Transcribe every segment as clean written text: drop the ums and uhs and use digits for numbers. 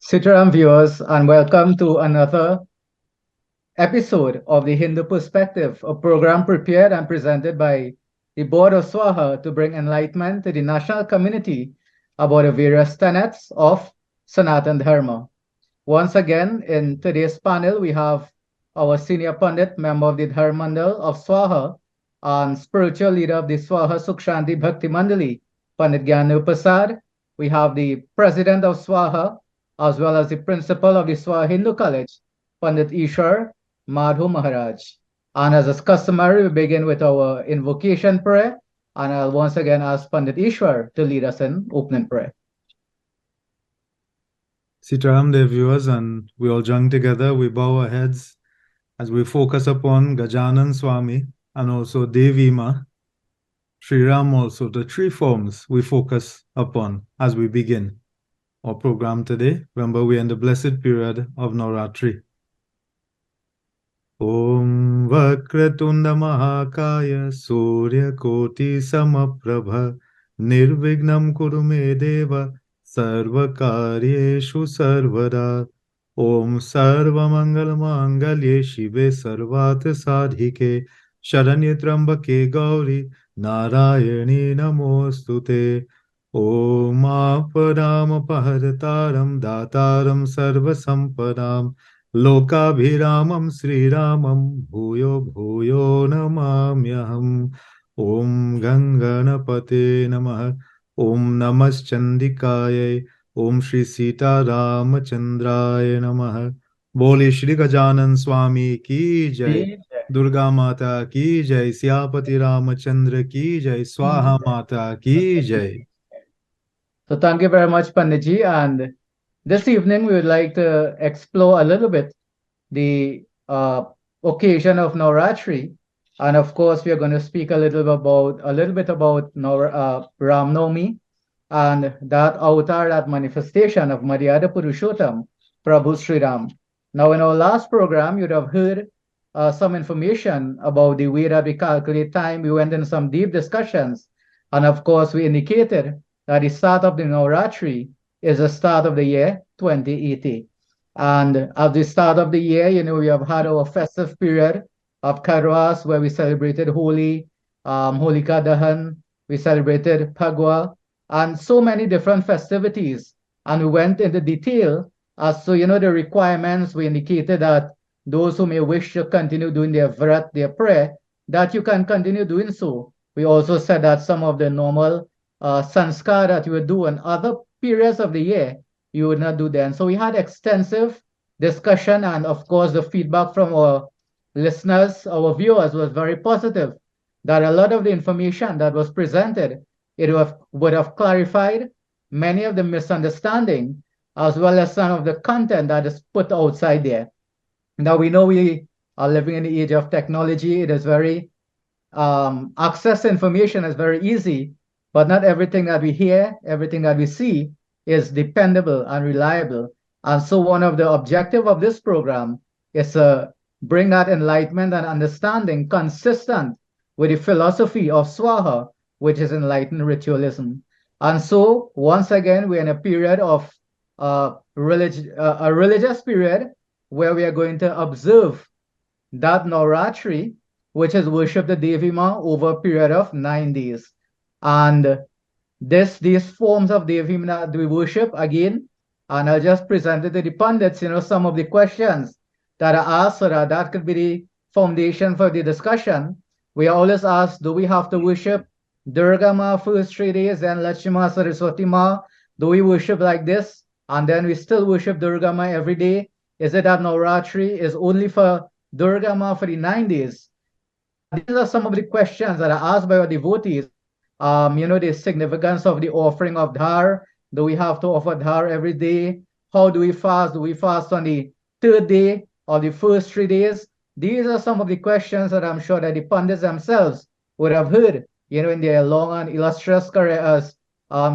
Sitaram viewers, and welcome to another episode of the Hindu Perspective, a program prepared and presented by the Board of Swaha to bring enlightenment to the national community about the various tenets of Sanatan Dharma. Once again, in today's panel, we have our senior Pandit, member of the Dharmandal of Swaha, and spiritual leader of the Swaha Sukshanti Bhakti Mandali, Pandit Gyanu Prasad. We have the president of Swaha, as well as the principal of the Swaha Hindu College, Pandit Ishwar Madhu Maharaj. And as is customary, we begin with our invocation prayer. And I'll once again ask Pandit Ishwar to lead us in opening prayer. Sitaram, dear viewers, and we all join together. We bow our heads as we focus upon Gajanan Swami and also Devi Ma, Sri Ram also, the three forms we focus upon as we begin our program today. Remember, we're in the blessed period of Navratri. Om Vakratunda Mahakaya Surya Koti Samaprabha Nirvignam Kurume Deva Sarvakaryeshu Sarvada Om Sarva Mangal Mangalye Shive Sarvat Sadhike Sharanya Trambake Gauri Narayani Namostute Om Aparam Pahartaram Dataram Sarva Sampadam Lokabhiramam Sri Ramam Bhuyo Bhuyo Namamyaham Om Ganganapate Namah Om Namaschandikaya Om Shri Sita Ramachandraya Namah Bole Shri Gajanan Swami Ki Jai Durga Mata Ki Jai Syapati Ramachandra Ki Jai Swaha Mata Ki Jai. So thank you very much, Panditji. And this evening, we would like to explore a little bit the occasion of Navratri. And of course, we are going to speak a little bit about Ram Navami and that avatar, that manifestation of Maryada Purushottam, Prabhu Sri Ram. Now, in our last program, you'd have heard some information about the way that we calculate time. We went into some deep discussions. And of course, we indicated that the start of the Navratri is the start of the year 2080. And at the start of the year, we have had our festive period of Karwas, where we celebrated Holi, Holika Dahan, we celebrated Phagwa, and so many different festivities. And we went into detail as to, the requirements. We indicated that those who may wish to continue doing their vrat, their prayer, that you can continue doing so. We also said that some of the normal sanskar that you would do in other periods of the year, you would not do then. So we had extensive discussion, and of course the feedback from our listeners, our viewers, was very positive, that a lot of the information that was presented, would have clarified many of the misunderstanding, as well as some of the content that is put outside there. Now, we know we are living in the age of technology. It is very, access to information is very easy, but not everything that we hear, everything that we see is dependable and reliable. And so one of the objectives of this program is to bring that enlightenment and understanding consistent with the philosophy of Swaha, which is enlightened ritualism. And so once again, we're in a period of a religious period where we are going to observe that Navratri, which is worship the Devi Ma over a period of 9 days. And these forms of Devi Ma that we worship again, and I'll just present it to the pundits, some of the questions that are asked so that could be the foundation for the discussion. We are always asked, do we have to worship Durga Ma first 3 days and Lakshmi Ma, Saraswati Ma? Do we worship like this? And then we still worship Durga Ma every day? Is it that Navratri is only for Durga Ma for the 9 days? These are some of the questions that are asked by our devotees. The significance of the offering of dhar. Do we have to offer dhar every day? How do we fast? Do we fast on the 3rd day or the first 3 days? These are some of the questions that I'm sure that the pundits themselves would have heard, in their long and illustrious career as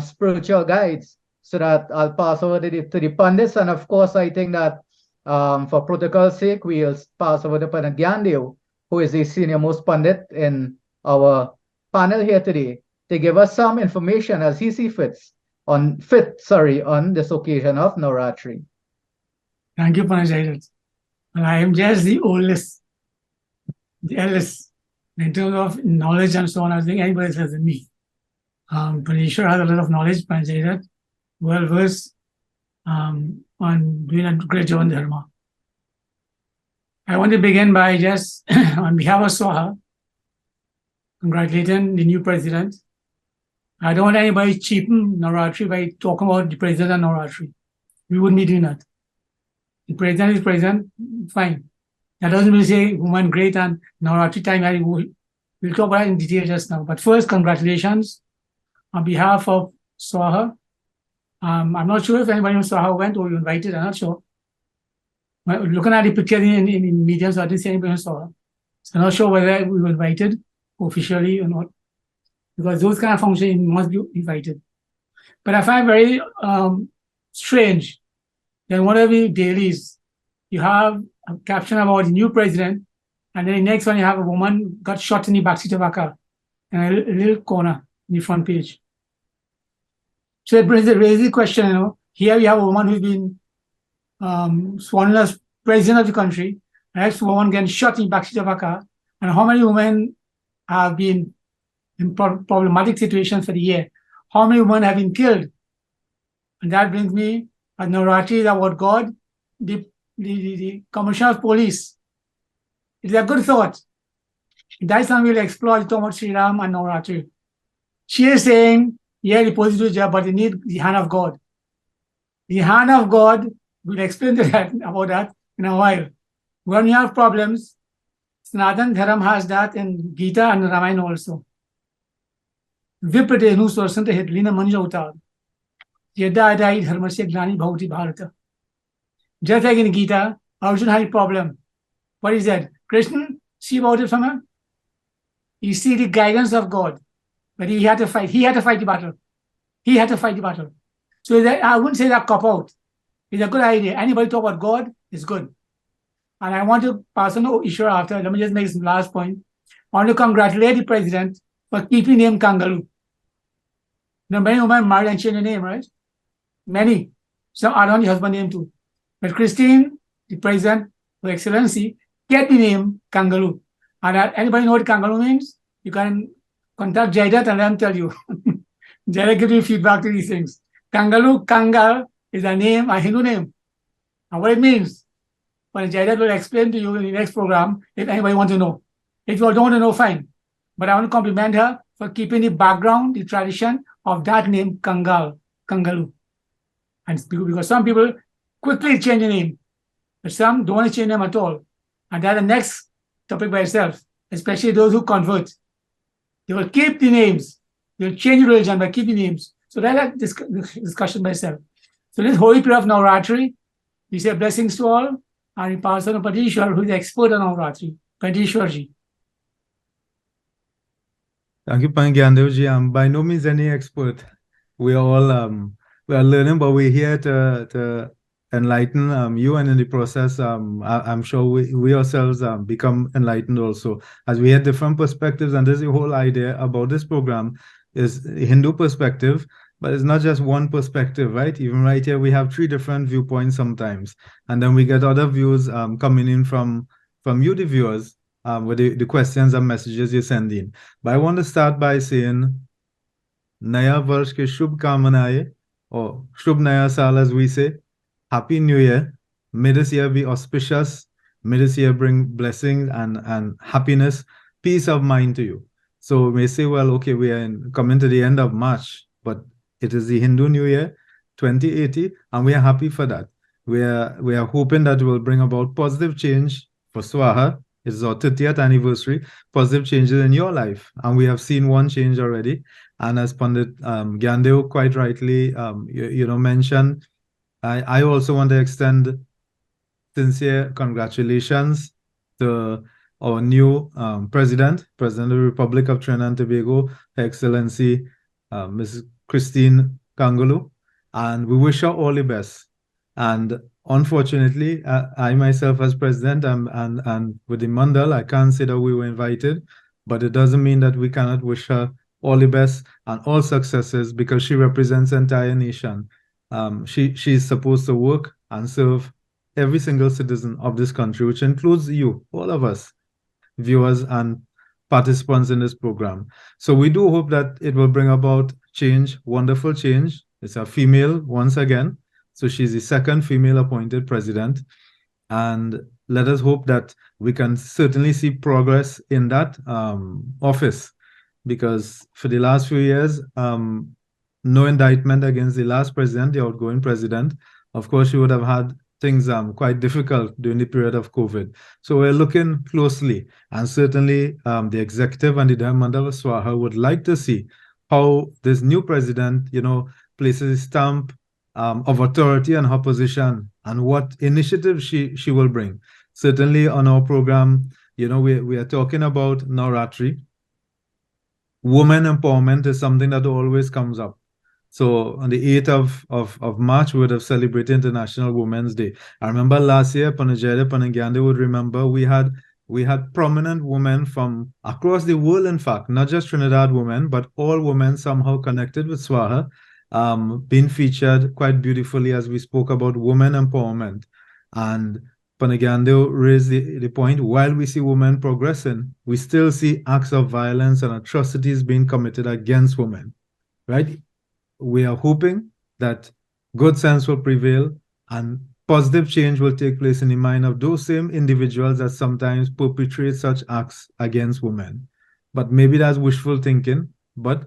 spiritual guides. So that I'll pass over to the pundits. And of course, I think that for protocol's sake, we'll pass over to Pandit Gyandev, who is the senior most pundit in our panel here today, to give us some information as he sees fit on this occasion of Navratri. Thank you, Panajairat. And I am just the oldest, the eldest, in terms of knowledge and so on. I think anybody else than me. Panishwar has a lot of knowledge, Panajairat, well versed on doing a great job in Dharma. I want to begin by just, on behalf of Swaha, congratulating the new president. I don't want anybody cheapen Navratri by talking about the president and Navratri. We wouldn't be doing that. The president is president, fine. That doesn't mean say woman great and Navratri time. We'll talk about it in detail just now. But first, congratulations on behalf of Swaha. I'm not sure if anybody in Swaha went or you invited. I'm not sure. Looking at the picture in media, so I didn't see anybody in Swaha. So I'm not sure whether we were invited officially or not, because those kind of functions must be invited. But I find very strange that one of the dailies, you have a caption about the new president, and then the next one you have a woman got shot in the backseat of a car in a little corner in the front page. So it raises the question, here we have a woman who's been sworn as president of the country, the next woman getting shot in the backseat of a car, and how many women have been in problematic situations for the year? How many women have been killed? And that brings me, as Navratri is about God, the Commissioner of Police. It is a good thought. That's something we'll explore, talk about Sri Ram and Navratri. She is saying, yeah, the police do a job, but they need the hand of God. The hand of God, we'll explain about that in a while. When you have problems, Sanatan Dharam has that in Gita and Ramayana also. Viprate nu swarsanta hedlina manja utar. Yada adai dharmasya glani bhauti bharata. Just like in Gita, Arjuna had a problem. What is that? Krishna, see about it from him? You see the guidance of God. But he had to fight. He had to fight the battle. He had to fight the battle. So that, I wouldn't say that cop out. It's a good idea. Anybody talk about God is good. And I want to pass on the issue after. Let me just make some last point. I want to congratulate the president for keeping the name Kangalu. Now, many women married and changed the name, right? Many. Some are on the husband name too. But Christine, the president, Her Excellency, get the name Kangalu. And anybody know what Kangalu means? You can contact Jaidat and let him tell you. Jaidat gives you feedback to these things. Kangalu, Kangal is a name, a Hindu name. And what it means, but Jaidat will explain to you in the next program if anybody wants to know. If you don't want to know, fine. But I want to compliment her for keeping the background, the tradition of that name, Kangalu. And because some people quickly change the name, but some don't want to change them at all. And that's the next topic by itself, especially those who convert. They will keep the names. They will change religion by keeping names. So that's a discussion by itself. So this holy period of Navratri, we say blessings to all, and we pass on to Patishwar, who is the expert on Navratri. Patishwarji. Thank you, Pangyandevji. I'm by no means any expert. We are all we are learning, but we're here to enlighten you, and in the process, I'm sure we ourselves become enlightened also, as we have different perspectives. And this is the whole idea about this program is a Hindu perspective, but it's not just one perspective, right? Even right here, we have 3 different viewpoints sometimes, and then we get other views coming in from you, the viewers, with the questions and messages you send in. But I want to start by saying, Naya Varsh ke Shubh Kamanaye, or Shubh Naya Saal as we say. Happy New Year. May this year be auspicious. May this year bring blessings and happiness, peace of mind to you. So we may say, well, okay, we are coming to the end of March, but it is the Hindu New Year, 2080, and we are happy for that. We are hoping that will bring about positive change for Swaha. It's our 30th anniversary, positive changes in your life. And we have seen one change already. And as Pandit Gyandev quite rightly mentioned, I also want to extend sincere congratulations to our new President of the Republic of Trinidad and Tobago, Her Excellency Ms. Christine Kangalu, and we wish her all the best. And unfortunately, I myself as president and with the Mandal, I can't say that we were invited, but it doesn't mean that we cannot wish her all the best and all successes, because she represents the entire nation. She's supposed to work and serve every single citizen of this country, which includes you, all of us, viewers and participants in this program. So we do hope that it will bring about change, wonderful change. It's a female once again. So she's the second female appointed president. And let us hope that we can certainly see progress in that office, because for the last few years, no indictment against the last president, the outgoing president. Of course, she would have had things quite difficult during the period of COVID. So we're looking closely, and certainly the executive and the Diamond of Swaha would like to see how this new president, places a stamp of authority on her position and what initiatives she will bring. Certainly on our program, we are talking about Navratri. Women empowerment is something that always comes up. So on the 8th of March, we would have celebrated International Women's Day. I remember last year, Panajaya Panangyande would remember we had prominent women from across the world, in fact, not just Trinidad women, but all women somehow connected with Swaha, being featured quite beautifully as we spoke about women empowerment. And Panagande raised the point, while we see women progressing, we still see acts of violence and atrocities being committed against women, right? We are hoping that good sense will prevail and positive change will take place in the mind of those same individuals that sometimes perpetrate such acts against women. But maybe that's wishful thinking, but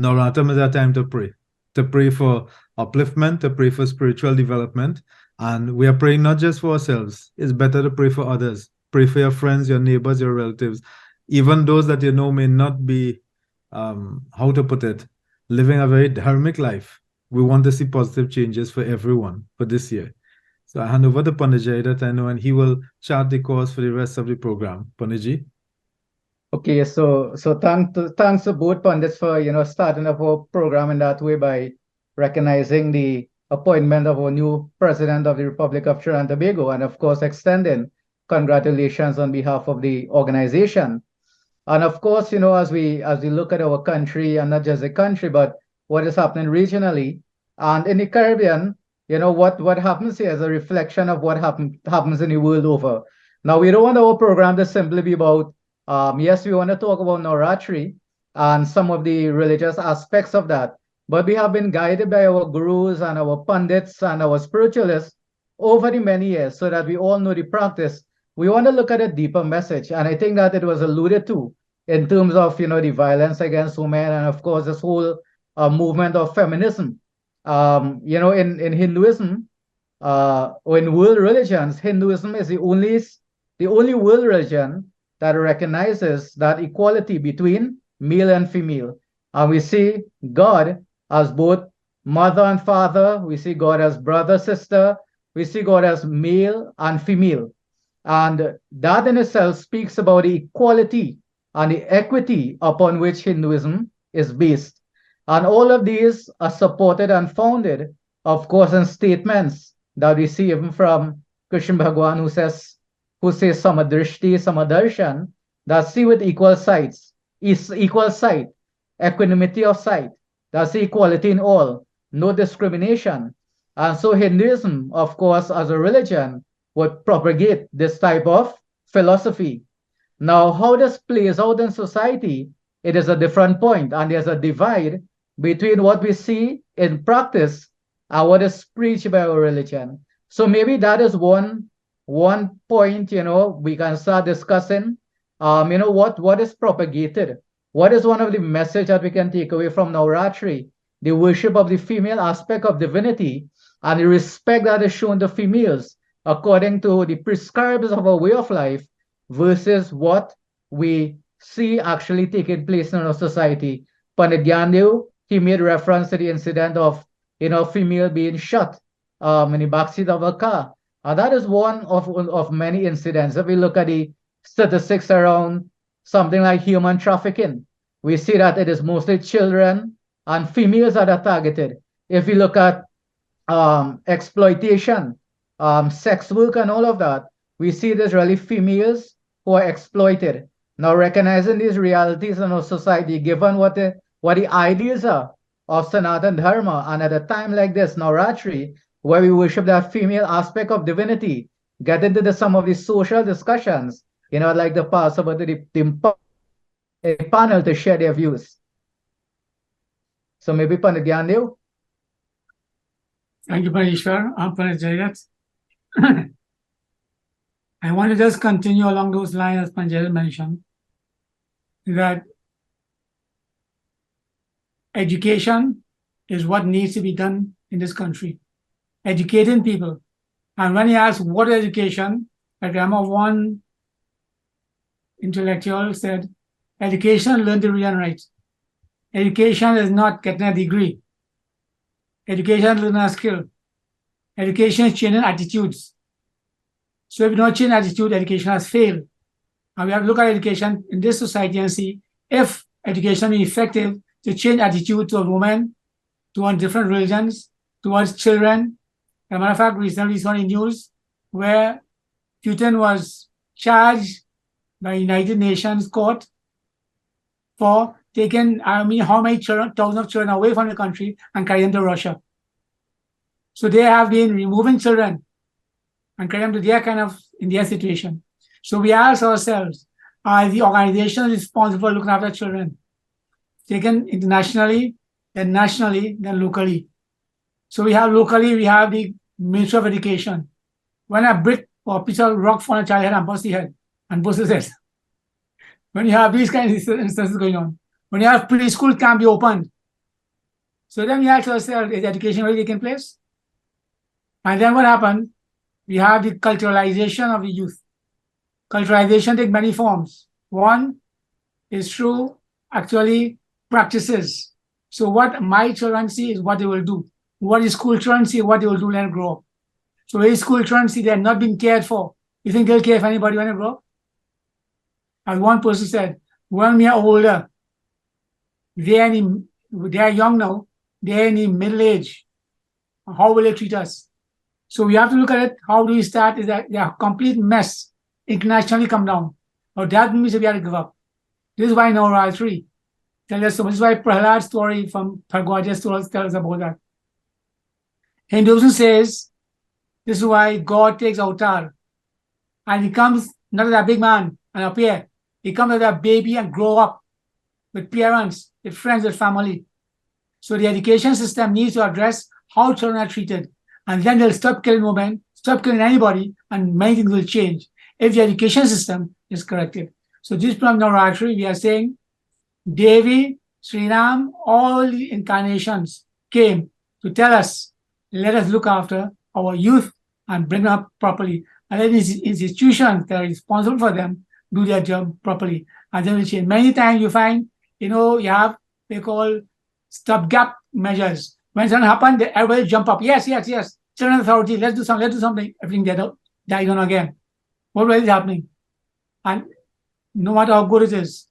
Navratri is a time to pray for upliftment, to pray for spiritual development. And we are praying not just for ourselves. It's better to pray for others. Pray for your friends, your neighbors, your relatives, even those that may not be, how to put it, living a very dharmic life. We want to see positive changes for everyone for this year. So I hand over to Pandit that I know, and he will chart the course for the rest of the program. Pandit. Okay, so thanks to both pundits for starting up our program in that way by recognizing the appointment of our new president of the Republic of Trinidad and Tobago, and of course extending congratulations on behalf of the organization. And of course, as we look at our country, and not just the country, but what is happening regionally and in the Caribbean, what happens here is a reflection of what happens in the world over. Now, we don't want our program to simply be about yes, we want to talk about Navratri and some of the religious aspects of that, but we have been guided by our gurus and our pundits and our spiritualists over the many years so that we all know the practice. We want to look at a deeper message, and I think that it was alluded to in terms of the violence against women, and of course this whole movement of feminism. In Hinduism, or in world religions, Hinduism is the only world religion that recognizes that equality between male and female. And we see God as both mother and father. We see God as brother, sister. We see God as male and female. And that in itself speaks about the equality and the equity upon which Hinduism is based. And all of these are supported and founded, of course, in statements that we see even from Krishna Bhagwan, who says samadrishti, samadarshan, that see with equal sight, equanimity of sight, that's equality in all, no discrimination. And so Hinduism, of course, as a religion, would propagate this type of philosophy. Now, how this plays out in society, it is a different point, and there's a divide between what we see in practice and what is preached by our religion. So maybe that is one point, we can start discussing, what is propagated. What is one of the message that we can take away from Navratri? The worship of the female aspect of divinity and the respect that is shown to females according to the prescribes of our way of life versus what we see actually taking place in our society. Pandit Gyandev, he made reference to the incident of, female being shot in the backseat of a car. And that is one of many incidents. If we look at the statistics around something like human trafficking, we see that it is mostly children and females that are targeted. If we look at exploitation, sex work and all of that, we see there's really females who are exploited. Now, recognizing these realities in our society, given what the ideas are of Sanatan Dharma, and at a time like this, Navratri, where we worship that female aspect of divinity, get into some of the social discussions, I'd like to pass over to the panel to share their views. So maybe Pandit Gyandev? Thank you, Parishwar. Pandit Jayat. I want to just continue along those lines as Panjal mentioned, that education is what needs to be done in this country. Educating people. And when he asked what is education, I remember one intellectual said, education, learn to read and write. Education is not getting a degree. Education, learn a skill. Education is changing attitudes. So if you don't change attitude, education has failed. And we have to look at education in this society and see if education is effective to change attitude to women, towards different religions, towards children. As a matter of fact, recently saw in news where Putin was charged by United Nations Court for taking, how many children, thousands of children away from the country and carrying them to Russia. So they have been removing children and carrying them to in their situation. So we ask ourselves, are the organizations responsible for looking after children? Taken internationally, then nationally, then locally. So we have the Ministry of Education. When a brick or a piece of rock falls on a child's head and busts the head and busts his head. When you have these kinds of instances going on. When you have preschool can't be opened. So then we ask ourselves, is education really taking place? And then what happened? We have the culturalization of the youth. Culturalization takes many forms. One is through actually practices. So what my children see is what they will do. What is school children see, what they will do when they grow up. So if school children see they're not being cared for, you think they'll care for anybody when they grow up? As one person said, when we are older, they are young now, they're in the middle age. How will they treat us? So we have to look at it. How do we start? Is that they are a complete mess internationally come down. Or that means we have to give up. This is why Navratri tells us so much. This is why Prahlad's story from Bhagavad tells us about that. Hinduism says this is why God takes avatar and he comes not as a big man and appear. He comes as a baby and grow up with parents, with friends, with family. So the education system needs to address how children are treated. And then they'll stop killing women, stop killing anybody, and many things will change if the education system is corrected. So this from Navratri, we are saying Devi, Sri Ram, all the incarnations came to tell us, let us look after our youth and bring them up properly. And then these institutions that are responsible for them do their job properly. And then we change. Many times you find, you have, they call stopgap measures. When something happens, everybody jump up. Yes. Children authority, let's do something. Everything died on again. What really is happening? And no matter how good it is,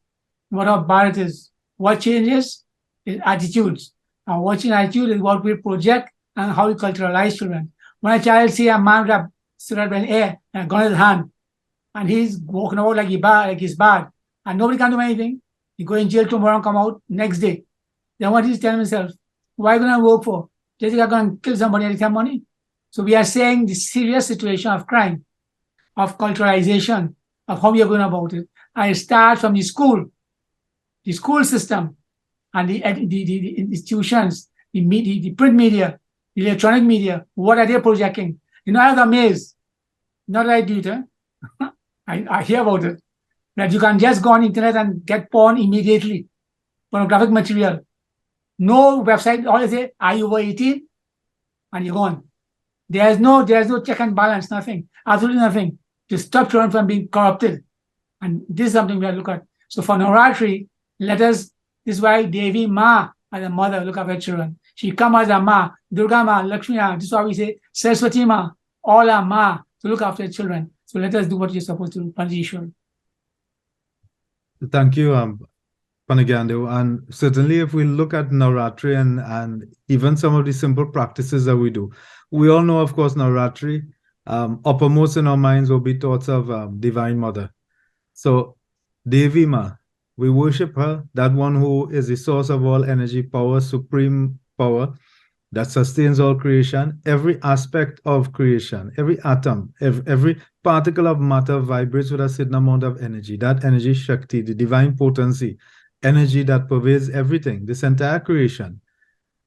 no matter how bad it is, what changes is attitudes. And watching attitude is what we project and how we culturalize children. When a child sees a man with a cigarette in the air and a gun in his hand, and he's walking about like he's bad, and nobody can do anything, he go in jail tomorrow and come out next day. Then what he's telling himself, why going to work for? Just think I'm going to kill somebody and get money. So we are saying the serious situation of crime, of culturalization, of how we are going about it. And it starts from the school system, and the institutions, the print media, the electronic media. What are they projecting? I was amazed. Not that I do it. I hear about it. That you can just go on the internet and get porn immediately, pornographic material. No website, all they say, are you over 18? And you're gone. There's no check and balance, nothing. Absolutely nothing. To stop children from being corrupted. And this is something we have to look at. So for Navratri, this is why Devi Ma as a mother look after children. She come as a Ma, Durga Ma, Lakshmi Ma. This is why we say Saraswati Ma, all are Ma to look after children. So let us do what you're supposed to do, Panjishwar. Thank you, Panagyandev. And certainly if we look at Navratri and even some of the simple practices that we do, we all know, of course, Navratri, uppermost in our minds will be thoughts of Divine Mother. So Devi Ma, we worship her, that one who is the source of all energy, power, supreme power, that sustains all creation. Every aspect of creation, every atom, every particle of matter vibrates with a certain amount of energy. That energy, Shakti, the divine potency, energy that pervades everything, this entire creation.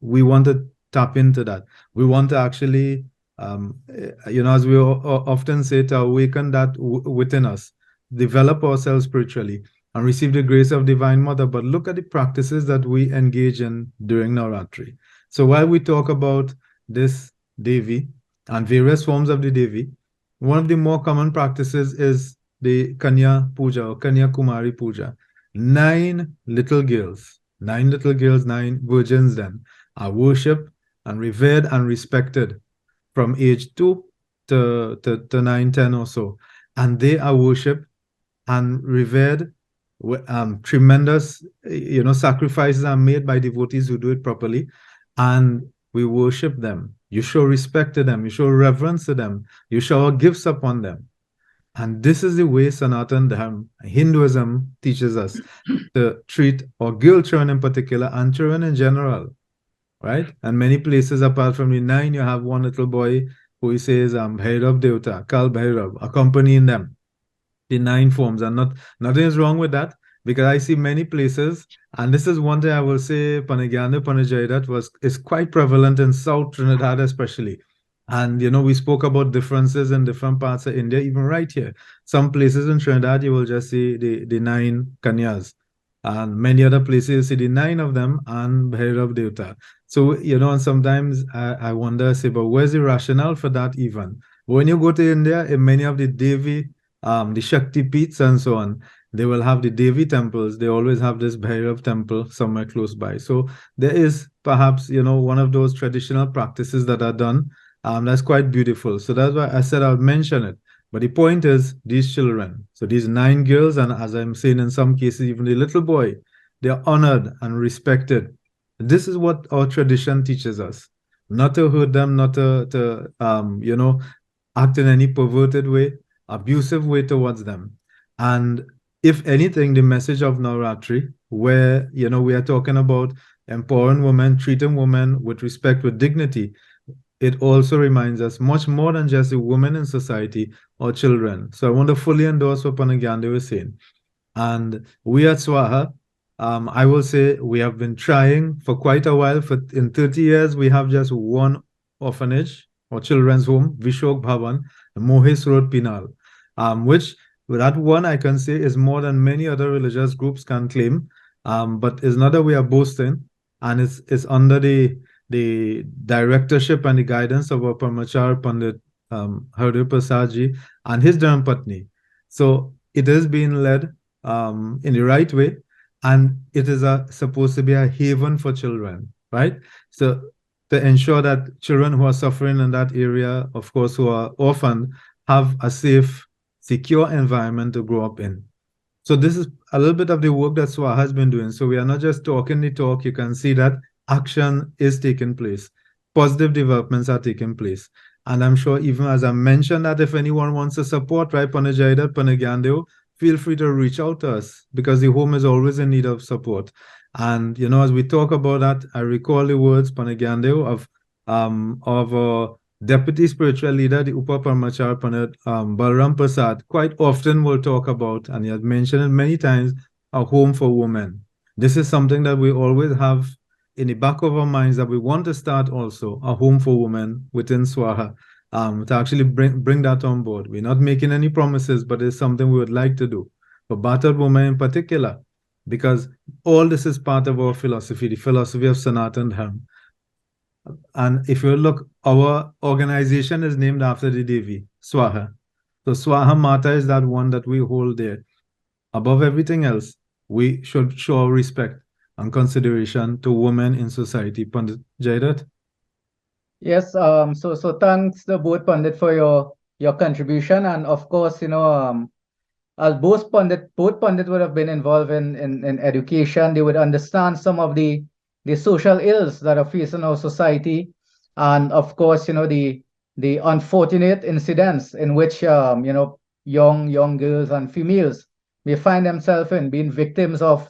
We want to tap into that. We want to actually, as we often say, to awaken that within us, develop ourselves spiritually, and receive the grace of Divine Mother. But look at the practices that we engage in during Navratri. So while we talk about this Devi and various forms of the Devi, one of the more common practices is the Kanya Puja or Kanya Kumari Puja. 9 little girls, 9 virgins then, are worshipped and revered and respected from age 2 to 9, 10 or so. And they are worshipped and revered. Tremendous, sacrifices are made by devotees who do it properly. And we worship them. You show respect to them. You show reverence to them. You shower gifts upon them. And this is the way Sanatan Dharma, Hinduism, teaches us to treat our girl children in particular and children in general, right? And many places apart from the 9, you have one little boy who says, Bhairav Devta, Kal Bhairav, accompanying them. The 9 forms, and nothing is wrong with that, because I see many places, and this is one thing I will say, Panaganda Panajaidat is quite prevalent in South Trinidad especially. And we spoke about differences in different parts of India, even right here. Some places in Trinidad, you will just see the 9 kanyas. And many other places, you see the 9 of them and Bhairav Devta. So, and sometimes I wonder, say, but where's the rationale for that even? When you go to India, in many of the Devi, the Shakti Peeths and so on, they will have the Devi temples. They always have this Bhairav temple somewhere close by. So there is perhaps, one of those traditional practices that are done. That's quite beautiful. So that's why I said I would mention it. But the point is, these children, so these 9 girls, and as I'm saying, in some cases, even the little boy, they are honored and respected. This is what our tradition teaches us. Not to hurt them, not to act in any perverted way, abusive way towards them. And if anything, the message of Navratri, where, we are talking about empowering women, treating women with respect, with dignity, it also reminds us much more than just the women in society or children. So I want to fully endorse what Panaganda was saying. And we at Swaha, I will say we have been trying for quite a while. In 30 years, we have just one orphanage or children's home, Vishok Bhavan, Mohis Road, Pinal, which that one I can say is more than many other religious groups can claim, but it's not that we are boasting, and it's under the directorship and the guidance of our Parmachar Pandit Hardev Prasadji and his Dharmapatni. So it is being led in the right way, and it is supposed to be a haven for children, right? So to ensure that children who are suffering in that area, of course, who are orphaned, have a safe, secure environment to grow up in. So this is a little bit of the work that SWA has been doing. So we are not just talking the talk. You can see that action is taking place. Positive developments are taking place. And I'm sure even as I mentioned that if anyone wants to support, right, Panajaidat, Panagandeo, feel free to reach out to us because the home is always in need of support. And, as we talk about that, I recall the words, Panagandeo, of Deputy Spiritual Leader, the Upa Parmachar Pandit Balram Prasad, quite often will talk about, and he has mentioned it many times, a home for women. This is something that we always have in the back of our minds, that we want to start also a home for women within Swaha, to actually bring that on board. We're not making any promises, but it's something we would like to do for battered women in particular, because all this is part of our philosophy, the philosophy of Sanatan Dharma. And if you look, our organization is named after the Devi, Swaha. So Swaha Mata is that one that we hold there. Above everything else, we should show respect and consideration to women in society. Pandit Jairat? Yes, so thanks to both Pandit for your contribution. And of course, as both Pandit would have been involved in education, they would understand some of the social ills that are facing our society. And of course, the unfortunate incidents in which young girls and females may find themselves in being victims of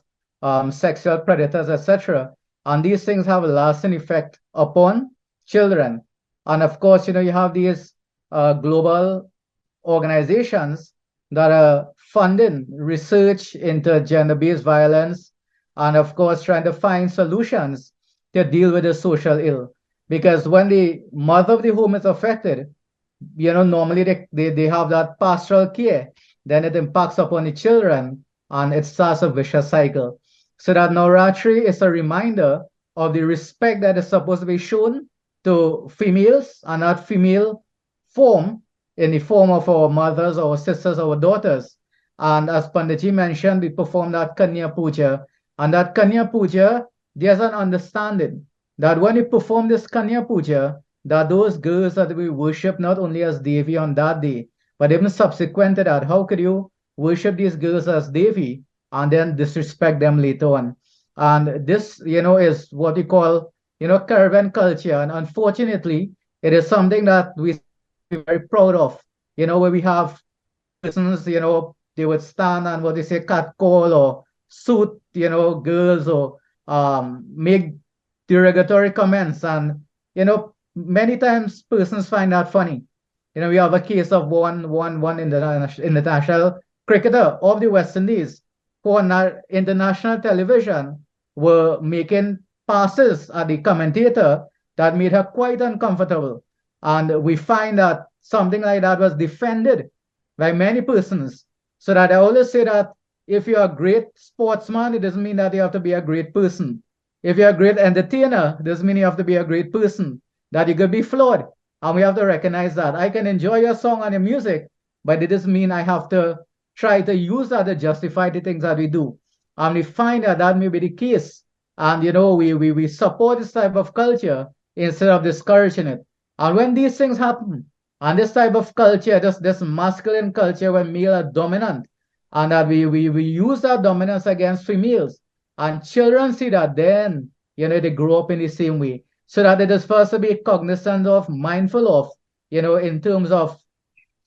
sexual predators, etc. And these things have a lasting effect upon children. And of course, you have these global organizations that are funding research into gender-based violence and of course trying to find solutions to deal with the social ill. Because when the mother of the home is affected, normally they have that pastoral care, then it impacts upon the children and it starts a vicious cycle. So that Navratri is a reminder of the respect that is supposed to be shown to females and that female form in the form of our mothers, our sisters, our daughters. And as Panditji mentioned, we perform that Kanya Puja. And that Kanya Puja, there's an understanding that when you perform this Kanya Puja, that those girls that we worship not only as Devi on that day, but even subsequent to that, how could you worship these girls as Devi and then disrespect them later on? And this, is what we call, Caribbean culture. And unfortunately, it is something that we very proud of, where we have persons, they would stand and what they say, catcall or suit, girls or make derogatory comments. And, many times persons find that funny. We have a case of one international cricketer of the West Indies who on international television were making passes at the commentator that made her quite uncomfortable. And we find that something like that was defended by many persons. So that I always say that if you're a great sportsman, it doesn't mean that you have to be a great person. If you're a great entertainer, it doesn't mean you have to be a great person. That you could be flawed. And we have to recognize that. I can enjoy your song and your music, but it doesn't mean I have to try to use that to justify the things that we do. And we find that that may be the case. And, we support this type of culture instead of discouraging it. And when these things happen, and this type of culture, this masculine culture where male are dominant, and that we use that dominance against females, and children see that, then, they grow up in the same way. So that it is first to be cognizant of, mindful of, in terms of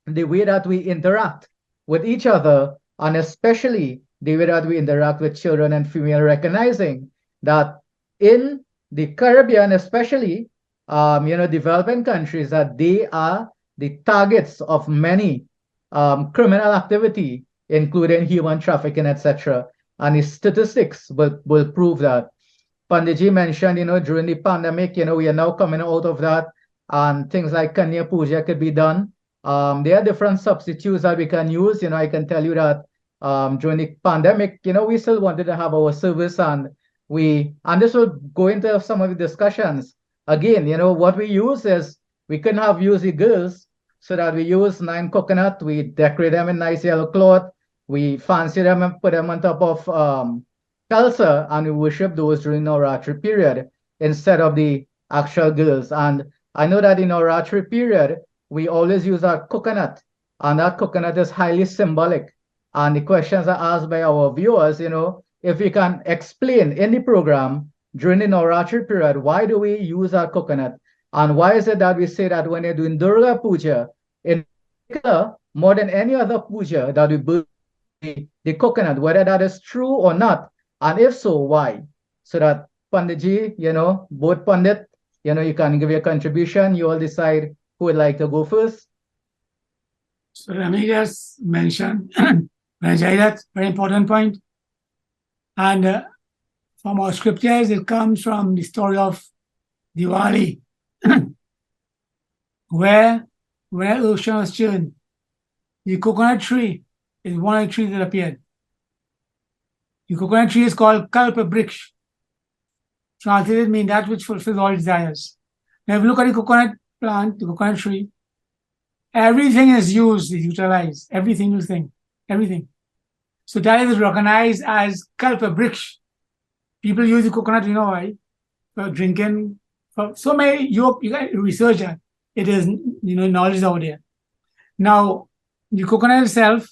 the way that we interact with each other, and especially the way that we interact with children and female, recognizing that in the Caribbean, especially, developing countries, that they are the targets of many criminal activity, including human trafficking, etc. And the statistics will prove that. Panditji mentioned, during the pandemic, we are now coming out of that, and things like Kanya Puja could be done. There are different substitutes that we can use. I can tell you that during the pandemic, we still wanted to have our service, and this will go into some of the discussions. Again, what we use is, we couldn't have used the girls, so that we use 9 coconut, we decorate them in nice yellow cloth, we fancy them and put them on top of Kalsa, and we worship those during Navratri period instead of the actual girls. And I know that in Navratri period, we always use our coconut, and that coconut is highly symbolic. And the questions are asked by our viewers, if we can explain in the program during the Navratri period, why do we use our coconut? And why is it that we say that when you're doing Durga Puja, in particular, more than any other puja, that we burn the coconut, whether that is true or not? And if so, why? So that Panditji, both Pandit, you can give your contribution. You all decide who would like to go first. So Rami just mentioned, that very important point. And from our scriptures, it comes from the story of Diwali, where ocean was churned, the coconut tree is one of the trees that appeared. The coconut tree is called Kalpa Briksh. Translated means that which fulfills all desires. Now, if you look at the coconut plant, the coconut tree, everything is used, is utilized, every single thing, everything. So that is recognized as Kalpa Briksh. People use the coconut, why? For drinking, for so many, you got research that. It is, knowledge out there. Now, the coconut itself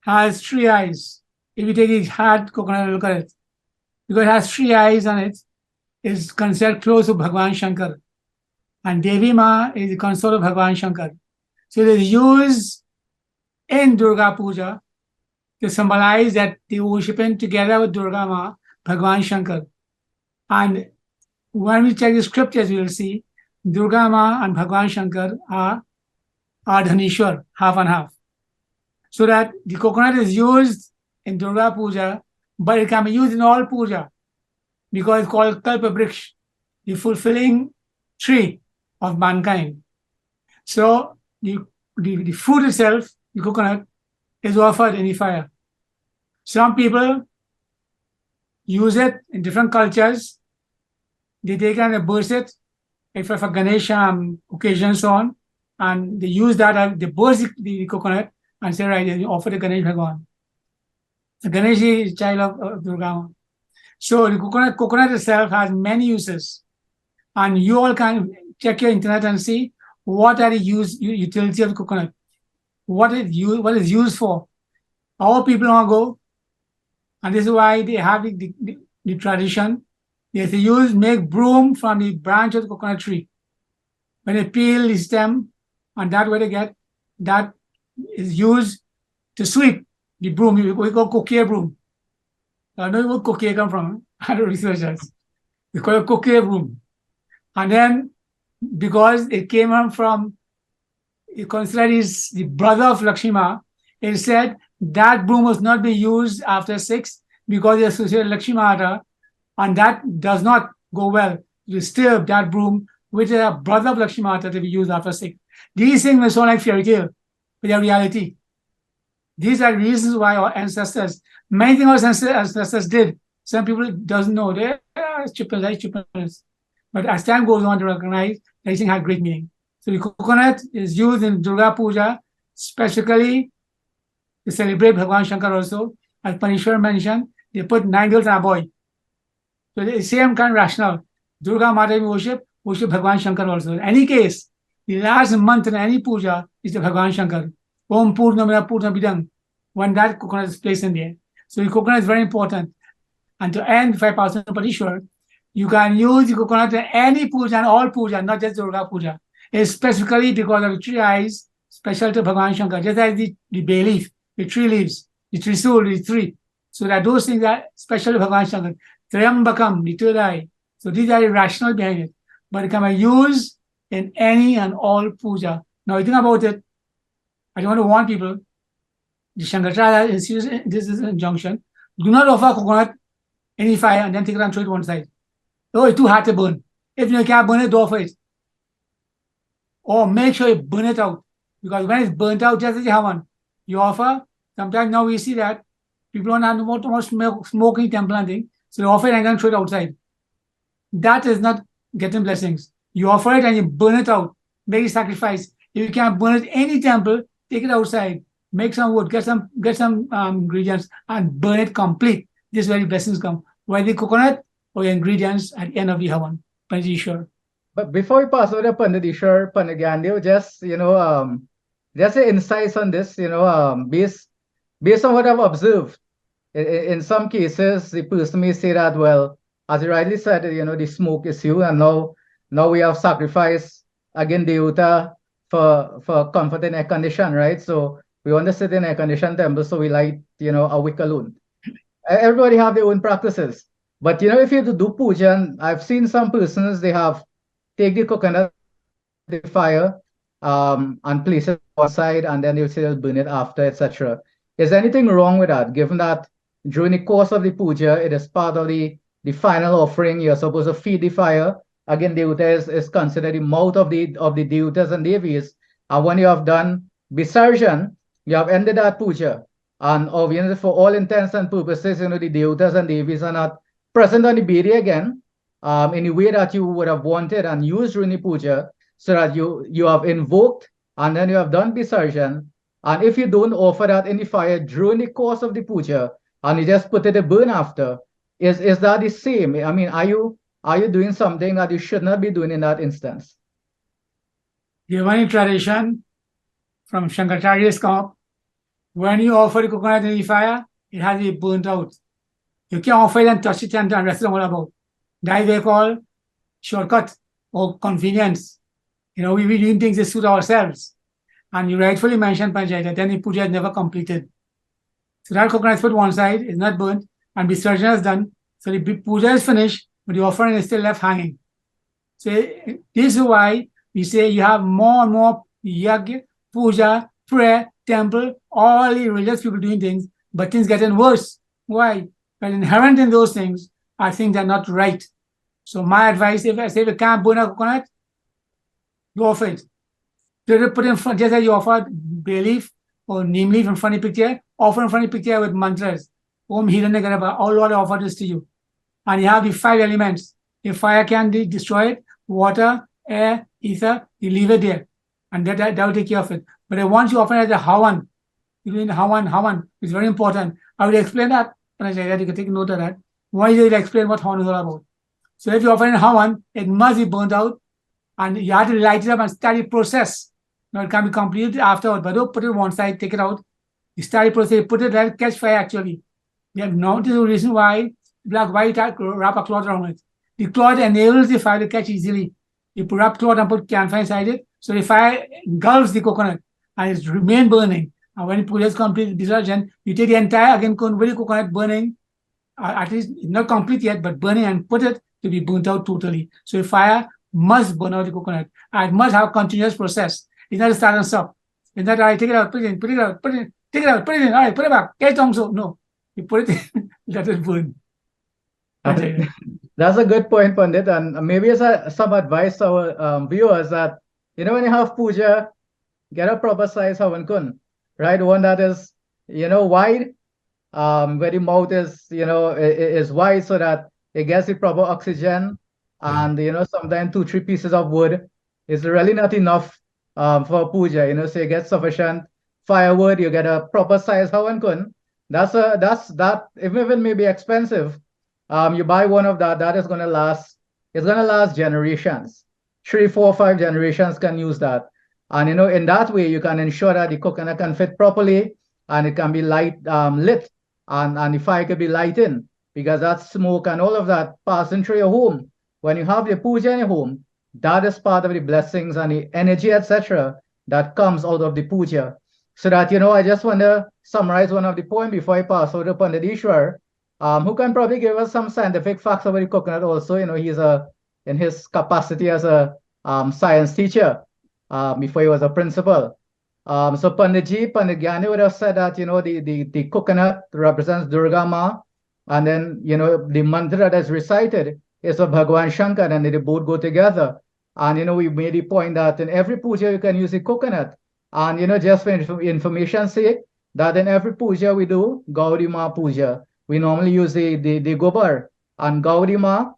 has 3 eyes. If you take a hard coconut and look at it, because it has 3 eyes on it, is considered close to Bhagwan Shankar. And Devi Ma is the consort of Bhagwan Shankar. So it is used in Durga Puja to symbolize that they worshiping together with Durga Ma, Bhagwan Shankar. And when we check the scriptures, we will see Durga Ma and Bhagwan Shankar are Ardhanishwar, half and half. So that the coconut is used in Durga Puja, but it can be used in all puja because it's called Kalpabriksh, the fulfilling tree of mankind. So the fruit itself, the coconut, is offered in the fire. Some people use it in different cultures. They take it and they burst it if for Ganesh occasion so on, and they use that, they burst the coconut and say, right, they offer the Ganesh Bhagwan. The Ganesh is child of Durga. So the coconut itself has many uses, and you all can check your internet and see what are the utility of the coconut, what is used for. Our people want to go, and this is why they have the tradition. They make broom from the branch of the coconut tree. When they peel the stem, and that way they get, that is used to sweep the broom. We call coquet broom. I don't know where coquet come from. I don't research that. We call it coquet broom. And then, because it came from, you consider is the brother of Lakshmi, it said that broom must not be used after 6 because it associated Lakshmi Mata, and that does not go well. You disturb that broom, which is a brother of Lakshmi Mata, to be used after 6. These things may sound like fairy tale, but they're reality. These are reasons why our ancestors, many things our ancestors did. Some people doesn't know. They're chippers. But as time goes on to recognize, everything had great meaning. So the coconut is used in Durga Puja, specifically to celebrate Bhagwan Shankar also. As Panishwar mentioned, they put 9 girls and a boy. So the same kind of rationale. Durga Mata worship Bhagwan Shankar also. In any case, the last month in any puja is the Bhagwan Shankar. Om Purnamaya Purnabidam, when that coconut is placed in there. So the coconut is very important. And to end, if I pass on Panishwar, you can use the coconut in any puja and all puja, not just Durga Puja. It's specifically because of the tree eyes, special to Bhagwan Shankar, just as the bay leaf, the tree leaves, the trisul, the tree. So that those things are special to Bhagwan Shankar. Triambakam, the third eye. So these are the rationale behind it. But it can be used in any and all puja. Now, you think about it, I don't want to warn people. The Shankaracharya this is an injunction. Do not offer coconut any fire and then take it and throw it one side. Oh, it's too hard to burn. If you can't burn it, don't offer it. Or make sure you burn it out. Because when it's burnt out, just as you have one, you offer. Sometimes now we see that people don't have too much smoke in temple and thing. So they offer it and then throw it outside. That is not getting blessings. You offer it and you burn it out. Make a sacrifice. If you can't burn it any temple, take it outside. Make some wood, get some ingredients and burn it complete. This is where the blessings come. Whether the coconut or the ingredients at the end of the Havan. Panjishwar. But before we pass over to Pandit Ishwar, Pandit Gandhi, just just insights on this, based on what I've observed. In some cases, the person may say that, well, as you rightly said, the smoke issue, and now we have sacrifice again Deota for comfort in air condition, right? So we want to sit in air conditioned temple, so we light, a wick alone. Everybody have their own practices. But if you have to do puja, and I've seen some persons, they have take the coconut, the fire, and place it outside, and then they'll say they'll burn it after, etc. Is there anything wrong with that, given that during the course of the puja, it is part of the final offering, you're supposed to feed the fire. Again, Deota is considered the mouth of the Deotas and Devis. And when you have done Visarjan, you have ended that puja. And for all intents and purposes, the Deotas and Devis are not present on the Bedi again, in the way that you would have wanted and used during the puja, so that you have invoked and then you have done Visarjan. And if you don't offer that in the fire during the course of the puja, and you just put it to burn after, is that the same? I mean, are you doing something that you should not be doing in that instance? The Yavani tradition from Shankaracharya's come up. When you offer the coconut in the fire, it has to be burnt out. You can't offer it and touch it and rest it all about. That they call shortcut or convenience. We doing things to suit ourselves. And you rightfully mentioned, Panjay, that then the puja is never completed. So that coconut is put one side, is not burnt, and Visarjana is done. So the puja is finished, but the offering is still left hanging. So this is why we say you have more and more yajna, puja, prayer, temple, all the religious people doing things, but things getting worse. Why? But inherent in those things are things that are not right. So my advice, if I say we can't burn a coconut, go for it. Put in front, just as you offer bay leaf or neem leaf in front of the picture, offer in front of the picture with mantras. Om Hiranyagarabha, all Lord offer this to you. And you have the 5 elements. If fire can destroy it, water, air, ether, you leave it there. And that will take care of it. But once you offer it as a Havan, you mean Havan is very important. I will explain that. When I say that, you can take note of that. Why will explain what Havan is all about. So if you offer in Havan, it must be burnt out. And you have to light it up and start the process. Now it can be completed afterward, but don't put it one side, take it out. You start the process, put it there, catch fire actually. You have noticed the reason why black white wrap a cloth around it. The cloth enables the fire to catch easily. You wrap cloth and put camphor inside it, so the fire engulfs the coconut and it remains burning. And when it is complete dissolution, you take the entire again with the coconut burning, at least not complete yet, but burning, and put it to be burnt out totally. So the fire must burn out the coconut. And it must have a continuous process. It's not a start and stop. It's not, all right, take it out, put it in, put it out, put it in, take it out, put it in, all right, put it back, get it on. So no, you put it in, let it burn. That's a good point, Pandit. And maybe as some advice to our viewers that, when you have puja, get a proper size havan kun, right? One that is, wide, where the mouth is, is wide so that it gets the proper oxygen. And, sometimes 2-3 pieces of wood is really not enough for puja, so you get sufficient firewood, you get a proper size havan kun. That even if it may be expensive, you buy one of that is going to last, it's going to last generations. 3, 4, 5 generations can use that. And, in that way, you can ensure that the coconut can fit properly and it can be lit and the fire can be lightened, because that smoke and all of that passing through your home. When you have the puja in your home, that is part of the blessings and the energy, etc., that comes out of the puja. So that, I just want to summarize one of the poems before I pass over to Pandit Ishwar, who can probably give us some scientific facts about the coconut also. He's in his capacity as a science teacher before he was a principal. So Pandit Gyani would have said that, the coconut represents Durga Ma, and then, the mantra that's recited is of Bhagwan Shankar, and they both go together. And, we made the point that in every puja, you can use a coconut. And, just for information's sake, that in every puja we do, Gauri Ma Puja, we normally use the gobar. And Gauri Ma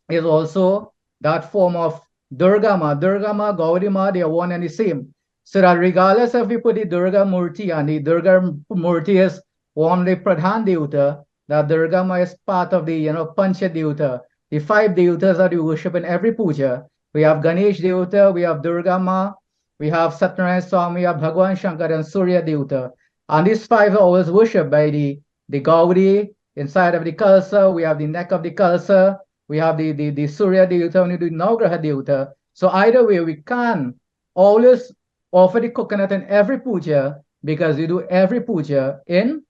is also that form of Durga Ma. Durga Ma, Gauri Ma, they are one and the same. So that regardless if we put the Durga Murti, and the Durga Murti is one of the Pradhan Devata, that Durga Ma is part of the, Pancha Devata. The 5 devatas that we worship in every puja. We have Ganesh Devata, we have Durga Ma, we have Satyanarayana Swami, we have Bhagwan Shankar and Surya Devata. And these 5 are always worshipped by the Gauri. Inside of the Kalsa, we have the neck of the Kalsa, we have the Surya Devata, and we do Navgraha Devata. So either way, we can always offer the coconut in every puja, because we do every puja in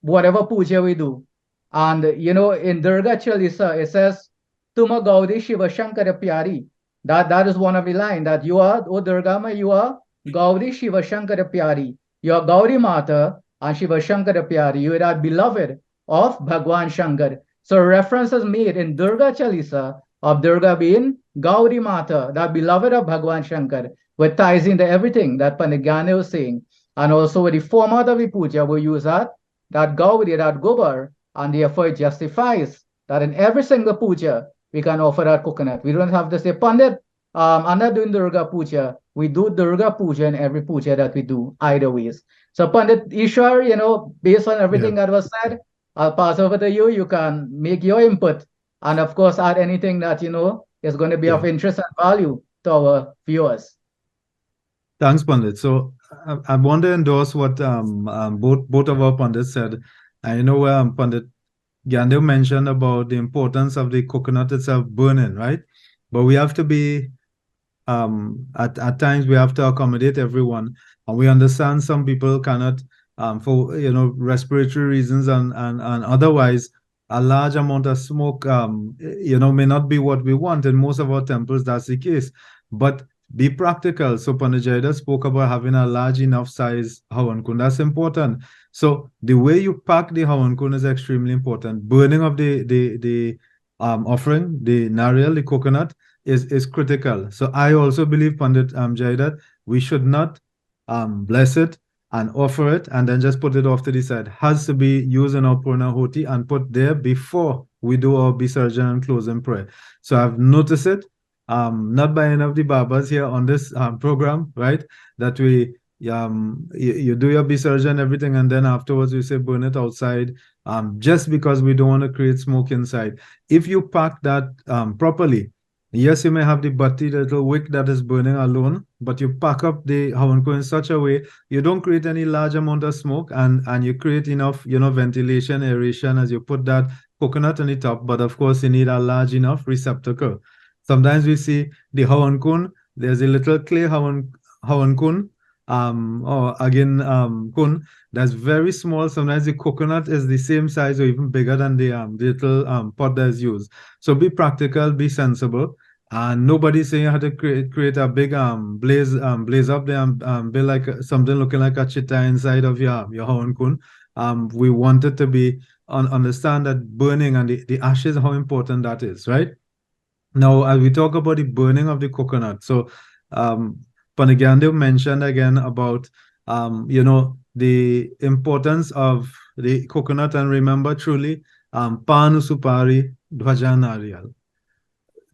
whatever puja we do. And, in Durga Chalisa, it says, Tuma Gauri Shiva Shankara Pyari. That is one of the lines, that you are, O Durga Ma, you are Gauri Shiva Shankara Pyari. You are Gauri Mata and Shiva Shankara Pyari. You are that beloved of Bhagwan Shankar. So reference is made in Durga Chalisa of Durga being Gauri Mata, that beloved of Bhagwan Shankar, which ties into everything that Pandit Gyani was saying. And also with the format of the puja, we use that Gauri, that Gobar, and therefore it justifies that in every single puja, we can offer that coconut. We don't have to say, Pandit, I'm not doing Durga Puja. We do Durga Puja in every puja that we do, either ways. So Pandit Ishwar, based on everything that was said, I'll pass over to you. You can make your input and, of course, add anything that, is going to be of interest and value to our viewers. Thanks, Pandit. So I want to endorse what both of our Pandits said. I know Pandit Gyani mentioned about the importance of the coconut itself burning, right? But we have to be, at times we have to accommodate everyone. And we understand some people cannot, for respiratory reasons and otherwise, a large amount of smoke, may not be what we want. In most of our temples, that's the case. But be practical. So Panajayada spoke about having a large enough size Hawan Kun. That's important. So the way you pack the Hawan Kun is extremely important. Burning of the offering, the nariyal, the coconut, is critical. So I also believe, Pandit Jayada, we should not bless it and offer it and then just put it off to the side. Has to be used in our Purnahoti and put there before we do our Visarjan and closing prayer. So I've noticed it, not by any of the Babas here on this program, right? That you do your Visarjan, everything, and then afterwards we say burn it outside, just because we don't want to create smoke inside. If you pack that properly, yes, you may have the batti, the little wick that is burning alone, but you pack up the Hawanko in such a way you don't create any large amount of smoke, and you create enough, ventilation, aeration as you put that coconut on the top. But of course, you need a large enough receptacle. Sometimes we see the Hawankun, there's a little clay Hawankun, or again, kun that's very small. Sometimes the coconut is the same size or even bigger than the little pot that is used. So be practical, be sensible, and nobody's saying you have to create a big blaze up there and be like something looking like a chitta inside of your Hawan kun. We want it to be understand that burning and the ashes, how important that is, right? Now, as we talk about the burning of the coconut, so Panagyandev mentioned again about the importance of the coconut, and remember truly, Panu Supari Dhwaja Nariyal.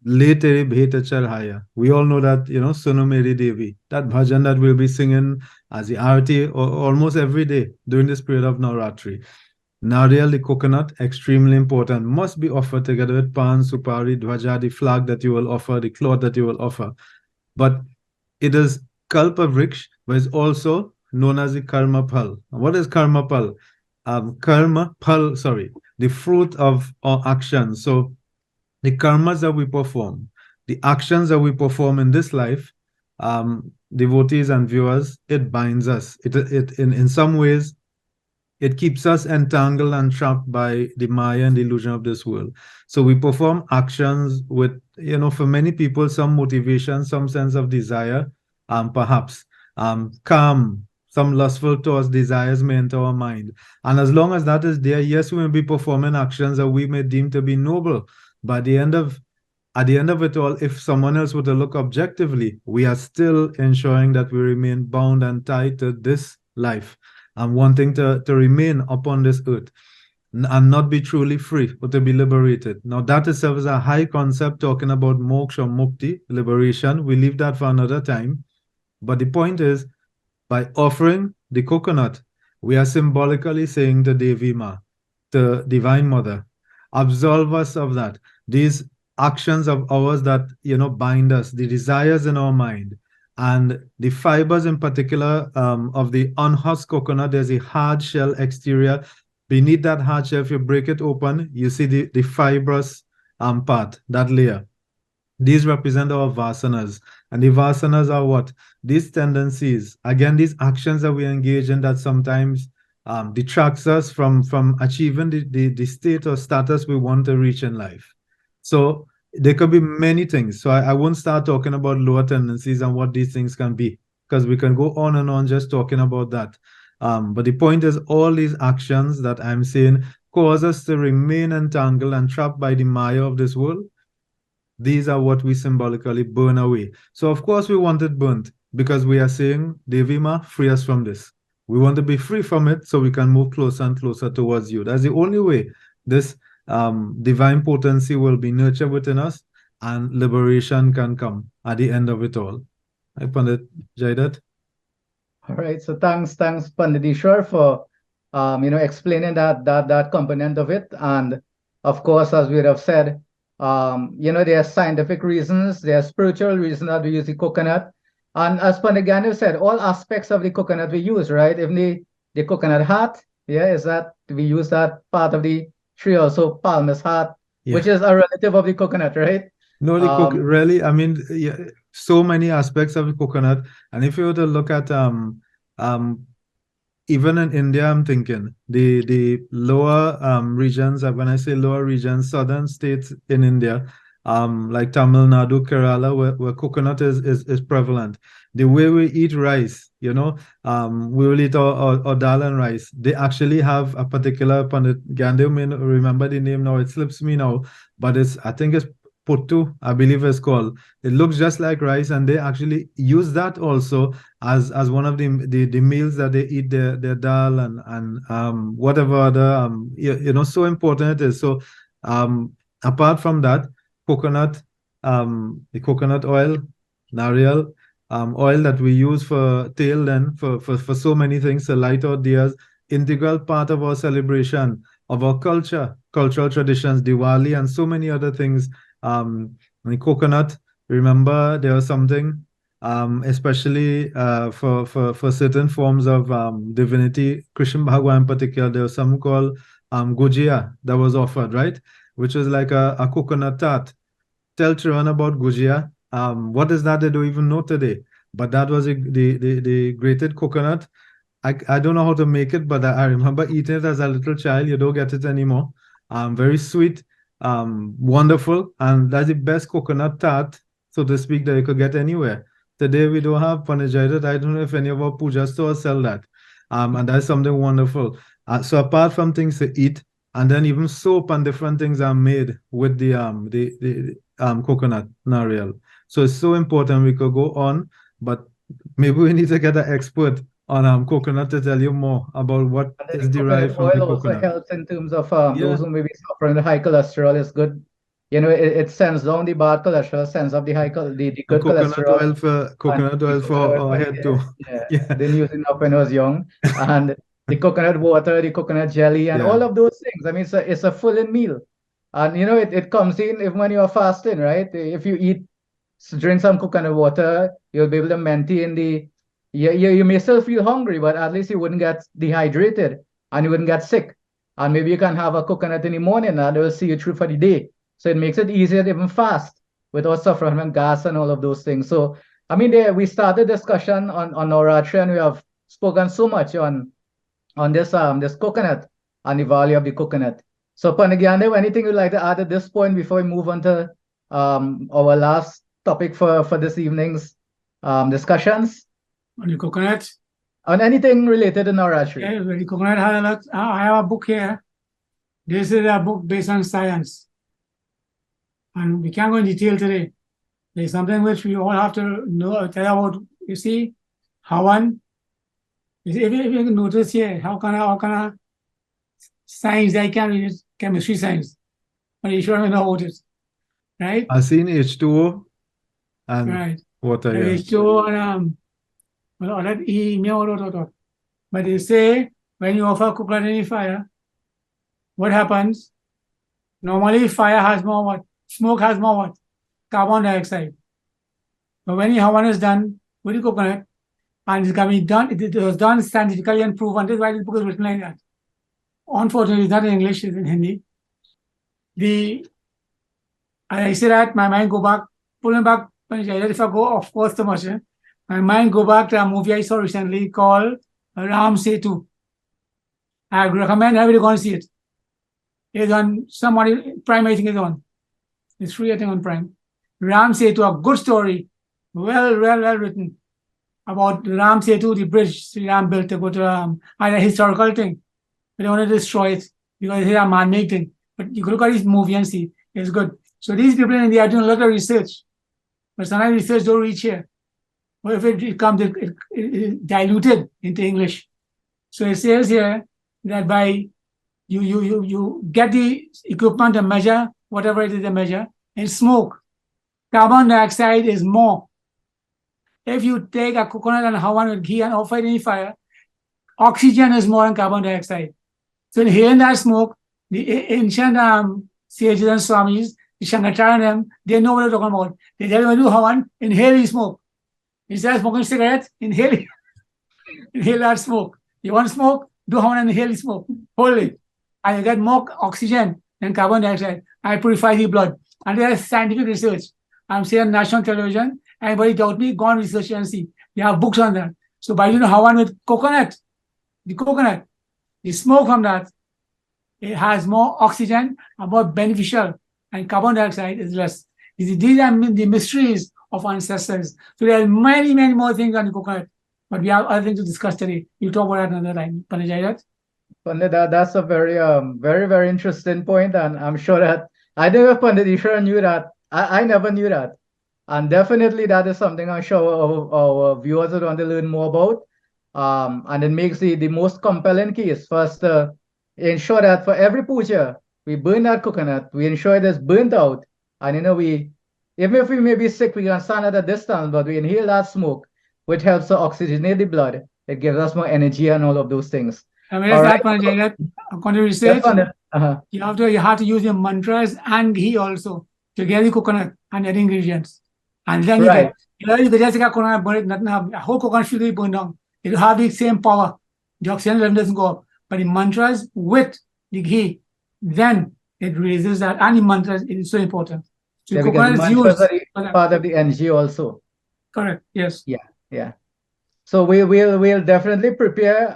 Le Tere Bhet Charhaya. We all know that, Suno Meri Devi, that bhajan that we'll be singing as the arati almost every day during this period of Navratri. Nariyal, the coconut, extremely important, must be offered together with Pan, Supari, Dhwaja, the flag that you will offer, the cloth that you will offer. But it is Kalpa Vriksh, but it's also known as the Karma Pal. What is Karma Pal? Karma Pal, the fruit of our actions. So the karmas that we perform, the actions that we perform in this life, devotees and viewers, it binds us. It in some ways, it keeps us entangled and trapped by the Maya and the illusion of this world. So we perform actions with, for many people, some motivation, some sense of desire, perhaps calm, some lustful thoughts, desires may enter our mind. And as long as that is there, yes, we may be performing actions that we may deem to be noble. But at the end of it all, if someone else were to look objectively, we are still ensuring that we remain bound and tied to this life and wanting to remain upon this earth and not be truly free, but to be liberated. Now, that itself is a high concept talking about moksha, mukti, liberation. We leave that for another time. But the point is, by offering the coconut, we are symbolically saying to Devi Ma, the Divine Mother, absolve us of that. These actions of ours that, bind us, the desires in our mind, and the fibers in particular of the unhusked coconut, there's a hard shell exterior. Beneath that hard shell, if you break it open, you see the fibrous part, that layer. These represent our vasanas. And the vasanas are what? These tendencies, again, these actions that we engage in that sometimes detracts us from achieving the state or status we want to reach in life. So there could be many things. So I won't start talking about lower tendencies and what these things can be, because we can go on and on just talking about that. But the point is, all these actions that I'm saying cause us to remain entangled and trapped by the Maya of this world. These are what we symbolically burn away. So of course we want it burnt, because we are saying, Devi Ma, free us from this. We want to be free from it so we can move closer and closer towards you. That's the only way this divine potency will be nurtured within us and liberation can come at the end of it all. Right, Pandit Jaidat? All right. So thanks, Pandit Ishwar, for explaining that component of it. And of course, as we have said, there are scientific reasons, there are spiritual reasons that we use the coconut. And as Pandit said, all aspects of the coconut we use, right? Even the coconut heart, is that we use that part of the tree also, palmer's heart, which is a relative of the coconut, right? No, really, I mean, so many aspects of the coconut. And if you were to look at even in India, I'm thinking the lower regions. When I say lower regions, southern states in India, like Tamil Nadu, Kerala, where coconut is prevalent. The way we eat rice, we will eat or dal and rice. They actually have a particular Pandit Gandhi, may not remember the name now. It slips me now, but I think it's Puttu, I believe it's called. It looks just like rice, and they actually use that also as one of the meals that they eat, their dal and whatever other so important it is. So apart from that, coconut, the coconut oil, nariyal, oil that we use for tail, then for so many things, to light our dias, integral part of our celebration, of our cultural traditions, Diwali, and so many other things. The coconut, remember, there was something, especially for certain forms of divinity, Krishna Bhagwan in particular, there was some called gujia that was offered, right? Which was like a coconut tart. Tell children about gujia. What is that? They don't even know today. But that was the grated coconut. I don't know how to make it, but I remember eating it as a little child. You don't get it anymore. Very sweet, wonderful, and that's the best coconut tart, so to speak, that you could get anywhere. Today we don't have panajaita. I don't know if any of our puja stores sell that. And that's something wonderful. So apart from things to eat, and then even soap and different things are made with the coconut nariyal. So it's so important. We could go on, but maybe we need to get an expert on coconut to tell you more about what And then is the coconut derived from the oil also coconut. helps in terms of Yeah, those who may be suffering the high cholesterol. It's good. It sends down the bad cholesterol, sends up the a good cholesterol. And coconut the oil coconut for oil our for the head too. hair. Yeah, Yeah, didn't use enough when I was young. And the coconut water, the coconut jelly, and yeah. all of those things. I mean, it's a full-in meal. And it comes in even when you're fasting, right? If you drink some coconut water, you'll be able to maintain you may still feel hungry, but at least you wouldn't get dehydrated and you wouldn't get sick. And maybe you can have a coconut in the morning and it will see you through for the day. So it makes it easier to even fast without suffering from gas and all of those things. So I mean, we started discussion on Navratri, and we have spoken so much on this coconut and the value of the coconut. So Panagyandev, anything you'd like to add at this point before we move on to our last topic for this evening's discussions On the coconut, on anything related to Navratri? yeah, the coconut has a lot. I have a book here. This is a book based on science. And we can't go in detail today. There's something which we all have to know, tell about. You see, Hawan. If you notice here, how can I science I can read it, chemistry science. But you sure know about it. Right? I seen H2O and Right. water, yeah. H2O and well, that E, but they say when you offer coconut in the fire, what happens? Normally, fire has more what? Smoke has more what? Carbon dioxide. But when the Hawan is done with the coconut, and it's going to be done, it was done scientifically and proven. This is why the book is written like that. Unfortunately, it's not in English, it's in Hindi. I say that, my mind go back, pulling back, if I go off course too much, my mind go back to a movie I saw recently called Ram Setu. I recommend everybody go and see it. It's on somebody, Prime I think is on. It's free, I think, on Prime. Ram Setu, a good story, well written about Ram Setu, the bridge Sri Ram built to go to a historical thing. But they want to destroy it because it's a man-made thing. But you can look at this movie and see it's good. So these people in India are doing a lot of research, but sometimes research don't reach here. Or if it comes it diluted into English. So it says here that by you get the equipment to measure whatever it is to measure in smoke. Carbon dioxide is more. If you take a coconut and Hawan with ghee and offer it in the fire, oxygen is more than carbon dioxide. So inhaling that smoke, the ancient sages and swamis, the Shankaracharya and them, they know what they're talking about. They tell you when you do Hawan, inhale the smoke. Instead of smoking cigarette, inhale that smoke. You want smoke? Do Hawan and inhale the smoke. Hold it. And you get more oxygen than carbon dioxide. I purify the blood. And there is scientific research. I'm saying on national television. Anybody doubt me, go and research and see. They have books on that. So by doing Hawan with coconut, the coconut, the smoke from that, it has more oxygen and more beneficial, and carbon dioxide is less. These are the mysteries of ancestors. So there are many, many more things on the coconut, but we have other things to discuss today. We'll talk about that another time. Panajayat? Pandit, that's a very interesting point, and I'm sure that I don't know if Pandit Ishwar knew that. I never knew that, and definitely that is something I'm sure our viewers would want to learn more about. And it makes the most compelling case for us to ensure that for every puja we burn that coconut, we ensure it is burnt out, and we even if we may be sick, we can stand at a distance, but we inhale that smoke, which helps to oxygenate the blood. It gives us more energy and all of those things. I mean, All that's right. that, according to Yes, research, Pandit. Uh-huh. you have to use your mantras and ghee also to get the coconut and the ingredients. And then Right. you can just get coconut, burn it, nothing happen. A whole coconut should be burned down. It will have the same power. The oxygen level doesn't go up. But the mantras with the ghee, then it raises that. And the mantras is so important. So Yeah, the because coconut the is mantras used. are part of the NG also. Correct. Yes. Yeah. So we'll definitely prepare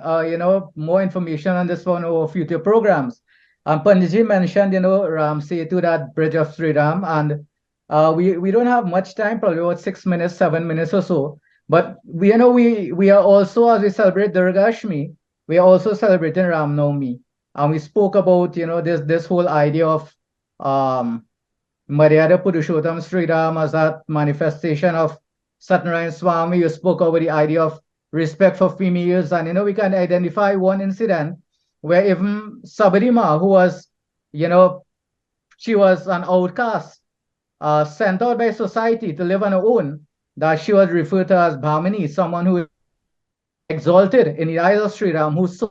more information on this one over future programs. Panditji mentioned Ram Setu, that bridge of Sri Ram, and we don't have much time, probably about 6 minutes, 7 minutes or so. But we are also, as we celebrate Durgashmi, we are also celebrating Ram Navami, and we spoke about this whole idea of Maryada Purushottam Sri Ram as that manifestation of Satyanarayana Swami. You spoke about the idea of respect for females, and we can identify one incident where even Sabarima, who was, she was an outcast, sent out by society to live on her own, that she was referred to as Bhamini, someone who is exalted in the eyes of Sri Ram, who saw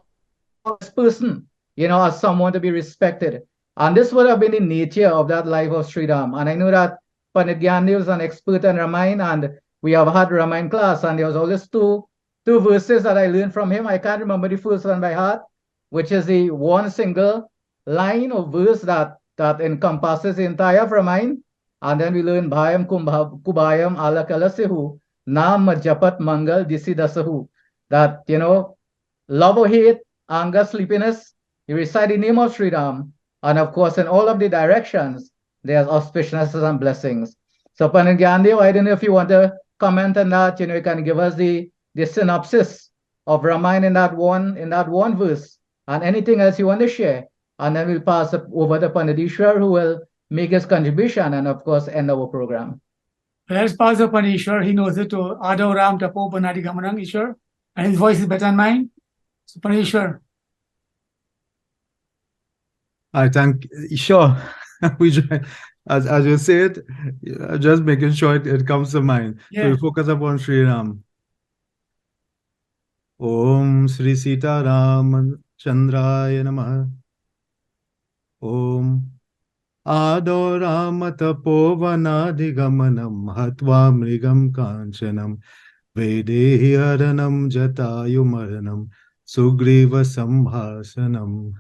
this person, as someone to be respected. And this would have been the nature of that life of Sri Ram. And I know that Pandit Gyandev is an expert in Ramayana, and we have had Ramayana class, and there was always two verses that I learned from him. I can't remember the first one by heart, which is the one single line or verse that encompasses the entire Ramayana. And then we learn Bhayam Kubayam Alakalasehu Nam Japat Mangal Disidasahu. That, love or hate, anger, sleepiness, you recite the name of Sri Ram. And of course, in all of the directions, there's auspiciousness and blessings. So, Pandit Gyandev, I don't know if you want to comment on that. You can give us the synopsis of Ramayana in that one verse, and anything else you want to share. And then we'll pass it over to Pandit Ishwar, who will make his contribution and, of course, end our program. Let's pass the Pandit Ishwar. He knows it to Ado Ram Tapo Banadi Gamanang Ishwar, and his voice is better than mine. So, Pandit Ishwar. I thank, sure. As you said, just making sure it comes to mind. Yeah. So we focus upon Sri Ram. Om Sri Sita Ram Chandraya Namaha. Om Ado Ram Tapovanadi Gamanam Hatva Mrigam Kanchanam Vedehi Aranam Jatayu Maranam Sugriva Sambhasanam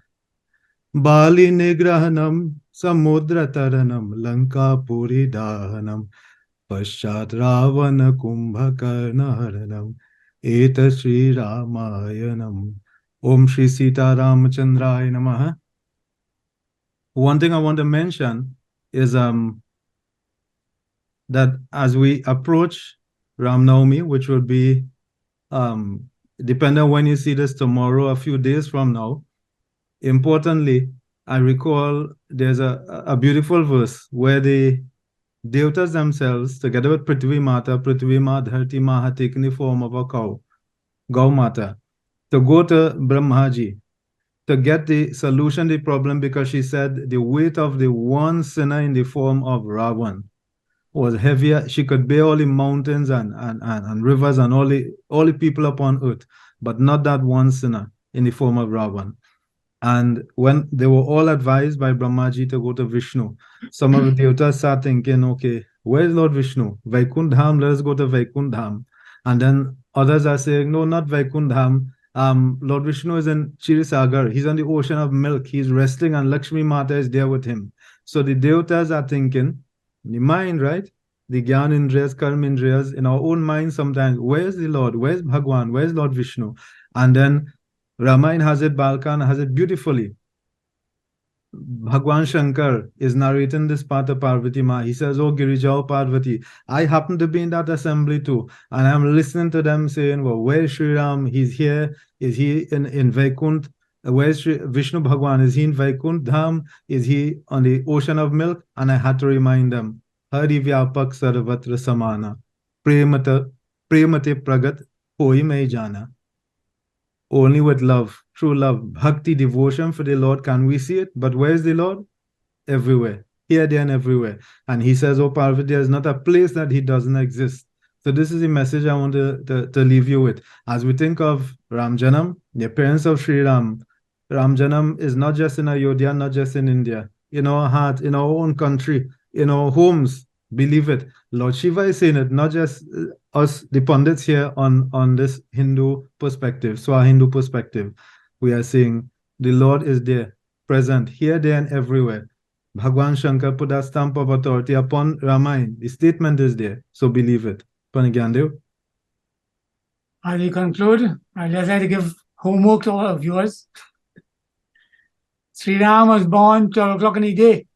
Bali Nigrahanam Samudra Taranam Lanka Puri Dahanam Paschat Ravana Kumbhakarna Haranam Eta Sri Ramayanam. Om Sri Sita Ramachandraya Namaha. One thing I want to mention is that as we approach Ram Navami, which will be, depending on when you see this tomorrow, a few days from now, importantly, I recall there's a beautiful verse where the Devatas themselves, together with Prithvi Mata, Dharti Ma, have taken the form of a cow, Gau Mata, to go to Brahmaji to get the solution to the problem, because she said the weight of the one sinner in the form of Ravan was heavier. She could bear all the mountains and rivers and all the people upon earth, but not that one sinner in the form of Ravan. And when they were all advised by Brahmaji to go to Vishnu, some of the devatas start thinking, okay, where's Lord Vishnu? Vaikundham, let us go to Vaikundham. And then others are saying, no, not Vaikundham. Lord Vishnu is in Chirisagar. He's on the ocean of milk. He's resting, and Lakshmi Mata is there with him. So the devatas are thinking, the mind, right? The Gyan Indriyas, Karma Indriyas, in our own mind sometimes, where's the Lord? Where's Bhagwan? Where's Lord Vishnu? And then Ramayana has it, Balkan has it beautifully. Bhagwan Shankar is narrating this part of Parvati Ma. He says, "Oh, Girijao Parvati." I happen to be in that assembly too, and I'm listening to them saying, "Well, where's Sri Ram? He's here. Is he in Vaikunt? Where's Vishnu Bhagwan? Is he in Vaikunt Dham? Is he on the ocean of milk?" And I had to remind them, "Hari Vyapak Sarvatra Samana, Premate Pragat Koi Mai Jana." Only with love, true love, bhakti, devotion for the Lord can we see it. But where is the Lord? Everywhere, here, there, and everywhere. And he says, "Oh, Parvati, there is not a place that he doesn't exist." So this is the message I want to leave you with. As we think of Ram Janam, the appearance of Sri Ram, Ram Janam is not just in Ayodhya, not just in India, in our heart, in our own country, in our homes. Believe it. Lord Shiva is saying it, not just us, the pundits here on this Hindu perspective, so our Hindu perspective. We are saying the Lord is there, present, here, there, and everywhere. Bhagwan Shankar put a stamp of authority upon Ramayana. The statement is there, so believe it. Panagyandev. I will conclude. I'd just like to give homework to all our viewers. Sri Ram was born 12 o'clock in the day.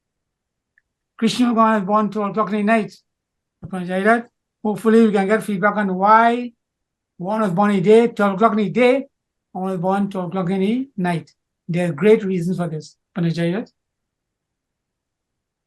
Krishna was born 12 o'clock in the night. Hopefully, we can get feedback on why one was born in the day, 12 o'clock in the day, one was born 12 o'clock in the night. There are great reasons for this. Panajayat.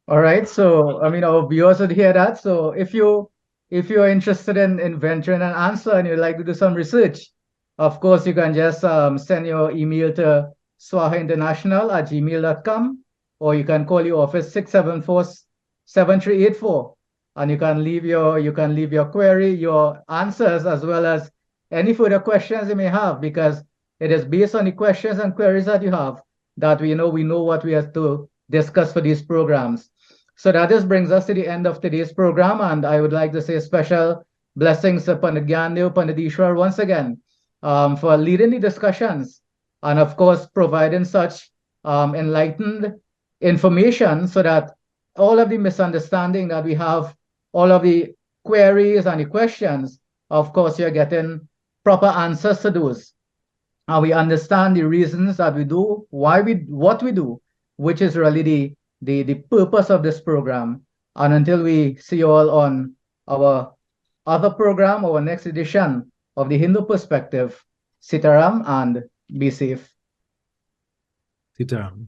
All right. So, I mean, our viewers would hear that. So if you're interested in venturing an answer and you'd like to do some research, of course, you can just send your email to swahainternational@gmail.com, or you can call your office 674-7384, and you can leave your query, your answers, as well as any further questions you may have, because it is based on the questions and queries that you have that we know what we have to discuss for these programs. So that just brings us to the end of today's program, and I would like to say special blessings to Pandit Gyandev, Pandit Ishwar once again for leading the discussions, and of course providing such enlightened information so that all of the misunderstanding that we have, all of the queries and the questions, of course you're getting proper answers to those. And we understand the reasons that we do, what we do, which is really the purpose of this program. And until we see you all on our other program, our next edition of the Hindu Perspective, Sitaram and be safe. Sitaram.